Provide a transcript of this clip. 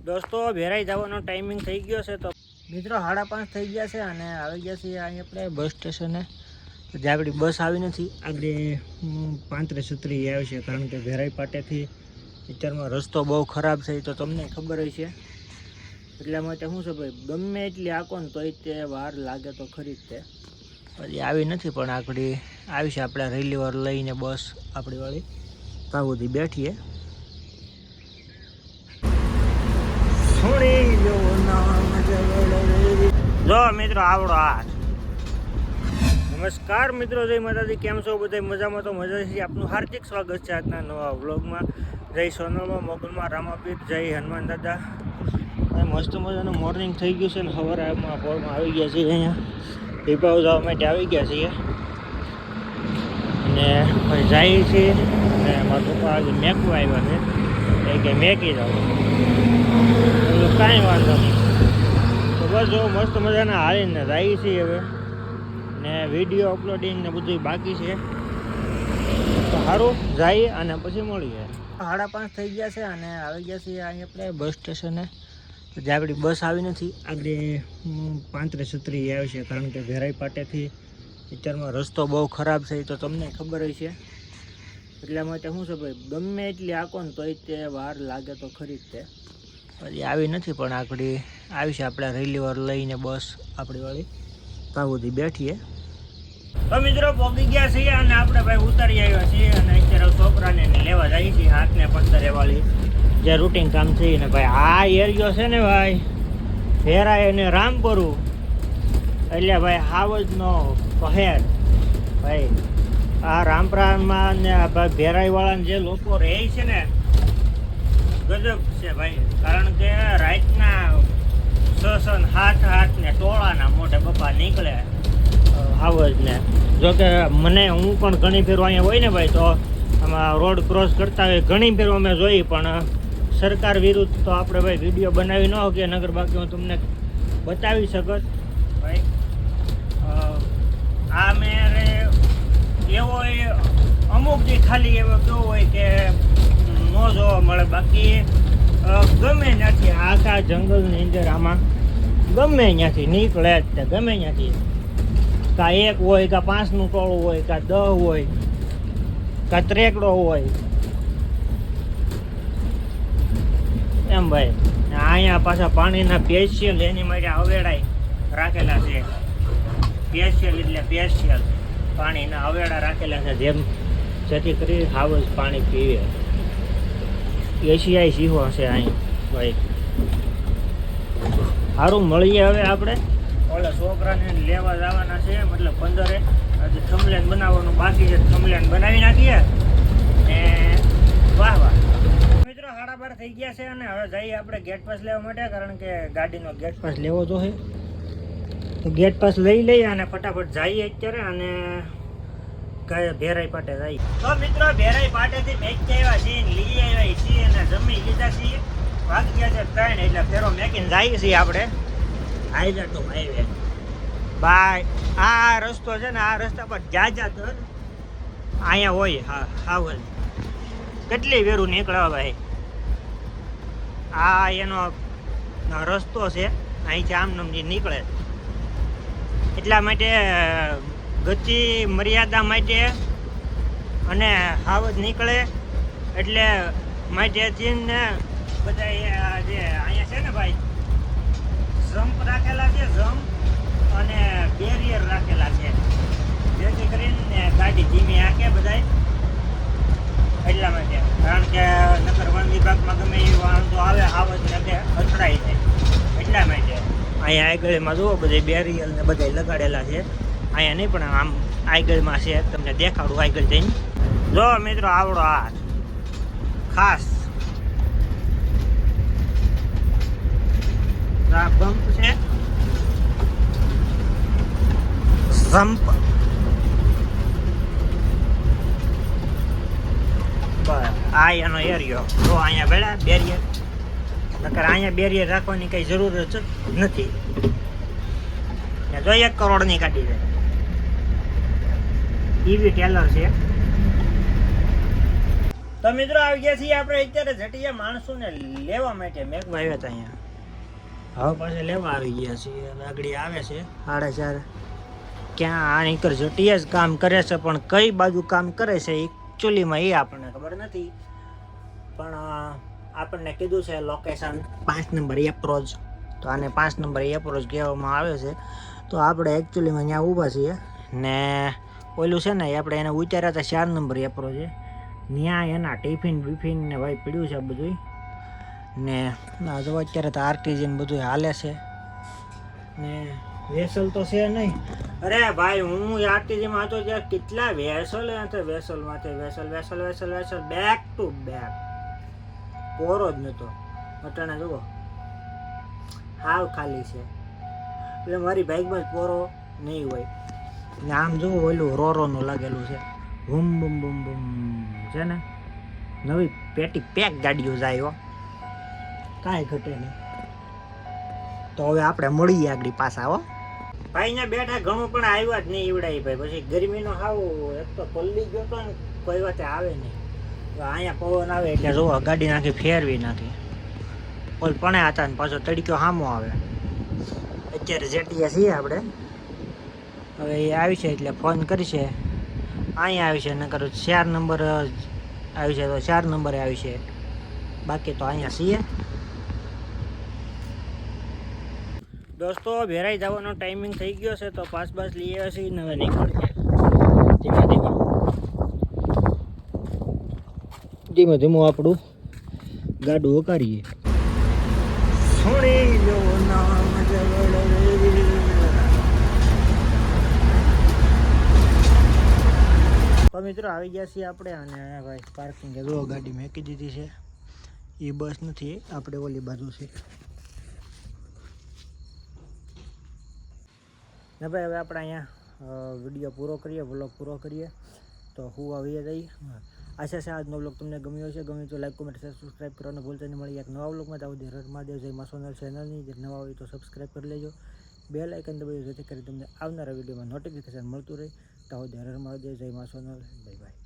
દોસ્તો ભેરાઈ જવાનો ટાઈમિંગ થઈ ગયો છે તો મિત્રો 5:30 થઈ ગયા છે અને આવી ગયા છીએ અહીં આપણે બસ સ્ટેશને. જે આપણી બસ આવી નથી આગળ 35 આવી છે કારણ કે ભેરાઈ પાટેથી વિચારમાં રસ્તો બહુ ખરાબ છે તો તમને ખબર જ છે. એટલા માટે શું છે ભાઈ ગમે એટલી આંકો ને તોય તે વાર લાગે તો ખરી જ તે પછી આવી નથી પણ આપણી આવી છે. આપણે રેલીવાર લઈને બસ આપણી વાળી તાવુંથી બેઠીએ. જો મિત્રો આવડો હાથ. નમસ્કાર મિત્રો, જય માતાજી. કેમ છો બધા? મજામાં તો મજા છે. આપનું હાર્દિક સ્વાગત છે આજના નવા વ્લોગમાં. જય સોનલમાં, મોગલમાં, રામાપીર, જય હનુમાન દાદા. મસ્ત મજાનું મોર્નિંગ થઈ ગયું છે ને સવારમાં પોરમાં આવી ગયા છીએ. અહીંયા પીપાવ જવા માટે આવી ગયા છીએ અને પછી જઈએ છીએ અને મારા પપ્પા આજે મેકવા આવ્યા છે એ કે મેકી જાઓ. કાંઈ વાંધો નહીં. તો બસ જો મસ્ત મજાના હાલીને જઈએ છીએ હવે ને વિડીયો અપલોડિંગ ને બધું બાકી છે તો સારું જઈએ અને પછી મળીએ. 5:30 થઈ ગયા છે અને આવી ગયા છીએ અહીં આપણે બસ સ્ટેશને. જે આપણી બસ આવી નથી આગળ 35 આવી છે કારણ કે ભેરાઈ પાટેથી વિચારમાં રસ્તો બહુ ખરાબ છે તો તમને ખબર જ છે. એટલા માટે શું છે ભાઈ ગમે એટલી આંકો ને તોય તે વાર લાગે તો ખરી જ તે પછી આવી નથી પણ આપણી આવી છે. આપણે રેલીવાર લઈને બસ આપણી વાળી તાવુંથી બેઠીએ. તો મિત્રો પહોંચી ગયા છીએ અને આપણે ભાઈ ઉતારી આવ્યા છીએ અને અત્યારે છોકરાને લેવા જઈએ છીએ 8:15 વાળી જે રૂટિન કામ છે ને ભાઈ. આ એરિયો છે ને ભાઈ ભેરાઈ અને રામપુરું એટલે ભાઈ હાવજનો શહેર ભાઈ. આ રામપરામાં ને ભાઈ ભેરાઈવાળાને જે લોકો રહે છે ને ગજબ છે ભાઈ. કારણ કે રાતના 6-7 ને ટોળાના મોટે બપા નીકળે હાવજને. જોકે મને હું પણ ઘણી ફેરો અહીંયા હોય ને ભાઈ તો આમાં રોડ ક્રોસ કરતા હોય ઘણી ફેરો અમે જોઈ પણ સરકાર વિરુદ્ધ તો આપણે ભાઈ વિડીયો બનાવી ન શકીએ નગર બાકી હું તમને બતાવી શકત ભાઈ. આ મેં એવો અમુક જે ખાલી એવો કેવો હોય કે ન જોવા મળે બાકી ગમે ત્યાંથી આખા જંગલની અંદર આમાં ગમે ત્યાંથી નીકળે જ તે ગમે ત્યાંથી કાં 1 હોય કાં 5નું ટોળું હોય કાં 10 હોય કાં ત્રેકડો હોય એમ ભાઈ. અહીંયા પાછા પાણીના સ્પેશિયલ એની માટે અવેડાય રાખેલા છે. સ્પેશિયલ એટલે સ્પેશિયલ પાણીના અવેડા રાખેલા છે જેથી કરી હાવજ પાણી પીવે. એશિયાઈ સિંહો છે અહીં ભાઈ. સારું મળીએ હવે આપણે ઓલા છોકરાને લેવા જવાના છે મતલબ 15 હજી થમલેન બનાવવાનું બાકી છે. થમલેન બનાવી નાખીએ ને વાહ વાહ. મિત્રો 12:30 થઈ ગયા છે અને હવે જઈએ આપણે ગેટ પાસ લેવા માટે કારણ કે ગાડીનો ગેટ પાસ લેવો જોઈએ તો ગેટ પાસ લઈ લઈએ અને ફટાફટ જઈએ અત્યારે અને ભેરાઈ પાટે જઈએ. તો મિત્રો ભેરાઈ પાટેથી મેકી આવ્યા છીએ લઈ આવ્યા છીએ અને જમી લીધા છીએ. વાગી ગયા છે 3 એટલે ફેરો મેકીને જઈએ છીએ આપણે હાઈવે ટુ હાઈવે બાય. આ રસ્તો છે ને આ રસ્તા પર જાજાતર અહીંયા હોય. હા હાવલ કેટલી વેરું નીકળવા ભાઈ. આ એનો રસ્તો છે અહીંથી આમ નમજી નીકળે એટલા માટે ગતિ મર્યાદા માટે અને હાવજ નીકળે એટલે માટેથી ને બધા જે અહીંયા છે ને ભાઈ જમ્પ રાખેલા છે. જમ્પ અને બેરિયર રાખેલા છે જેથી કરીને ગાડી ધીમી હાકે બધાય એટલા માટે. કારણ કે નગર વન વિભાગમાં ગમે એ વાંધો આવે હાવજને કે અથડાઈ જાય એટલા માટે અહીંયા આગળમાં જુઓ બધા બેરિયર ને બધા લગાડેલા છે. અહીંયા નહીં પણ આમ આગળમાં છે તમને દેખાડું આગળ જઈને. જો મિત્રો આવડો હાથ ખાસ બમ્પ છે જમ્પ બસ આ એનો એરિયો. જો અહીંયા બેડા બેરિયર નકર અહીંયા બેરિયર રાખવાની કઈ જરૂર જ નથી. જો 1 કરોડની કાઢી દે ઈવી ટેલર છે. તો તો મિત્રો આવી ગયા છીએ આપણે અત્યારે જટિયા માણસોને લેવા માટે મેઘભાઈ હતા અહીંયા. હવે પાછા લેવા આવી ગયા છીએ. આગળ આવે છે 4:30. ક્યાં આ નીકળ જટિયા જ કામ કરે છે, પણ કઈ બાજુ કામ કરે છે એકચ્યુઅલીમાં એ આપણને ખબર નથી. પણ આપણને કીધું છે લોકેશન 5 નંબર એપ્રોચ. તો આને 5 નંબર એપ્રોચ કહેવામાં આવે છે. તો આપણે એકચ્યુઅલીમાં ત્યાં ઊભા છીએ ને ઓલું છે ને આપણે એને ઉતાર્યા હતા 4 નંબર એપ્રોચે. ત્યાં એના ટિફિન બિફિન ને ભાઈ પીડ્યું છે બધું. ને જો અત્યારે તો આરટીજી ને બધું હાલે છે ને વેસલ તો છે નહીં. અરે ભાઈ હું આરટીજીમાં હતો ત્યારે કેટલા વેસલ હતા. Vessel back to back. પોરો જ નહોતો. અટાણા જુઓ હાવ ખાલી છે. એટલે મારી બાઇકમાં જ પોરો નહીં હોય ને. આમ જુઓ ઓલું રોરોનું લાગેલું છે. બૂમ બૂમ બૂમ બૂમ છે ને. નવી પેટી પેક ગાડીઓ જાય હો, કાંઈ ઘટે નહીં. તો હવે આપણે મળીએ આગળ પાછા હો. ભાઈ અહીંયા બેઠા ઘણું પણ આવ્યા જ નહીં ઈવડાય ભાઈ. પછી ગરમીનો હાવ એક તો પલ્લી ગયો તો ને કોઈ વાતે આવે નહીં. અહીંયા પવન આવે એટલે જોવો ગાડી નાખી ફેરવી નાખી. ઓલ પણ હતા ને પાછો તડક્યો સામો આવે. અત્યારે જેટીએ છીએ આપણે. હવે એ આવી છે એટલે ફોન કરશે. અહીંયા આવી છે નકર 4 નંબર આવી છે તો 4 નંબરે આવી છે. બાકી તો અહીંયા છીએ. દોસ્તો ભેરાઈ જવાનો ટાઈમિંગ થઈ ગયો છે તો પાસ લઈ આવ્યા છીએ ને હવે નીકળીએ ધીમે ધીમે આપણું ગાડું ઉકારીએ. સુણી લો નામ તો મિત્રો આવી ગયા છીએ આપણે. અને ભાઈ પાર્કિંગ જો ગાડી મેકી દીધી છે. એ બસ નથી, આપણે ઓલી બાજુ છે ને ભાઈ. હવે આપણે અહીંયા વિડીયો પૂરો કરીએ, વ્લોગ પૂરો કરીએ. તો હું આવીએ જઈ. આશા છે આજનો વ્લોગ તમને ગમ્યો છે. ગમ્યું તો લાઈક કોમેન્ટ શેર સબસ્ક્રાઈબ કરવાનું ભૂલતા નહીં. મળી એક નવા વ્લોગમાં. ત્યાં સુધી હર મહાદેવ. જય મા સોનલ ચેનલની જે નવા હોય તો સબસ્ક્રાઈબ કરી લેજો. બેલ આઇકન દબાવી જેથી કરી તમને આવનારા વિડીયોમાં નોટિફિકેશન મળતું રહે. ત્યાં સુધી હર મહાદેવ. જય મા સોનલ. Bye bye.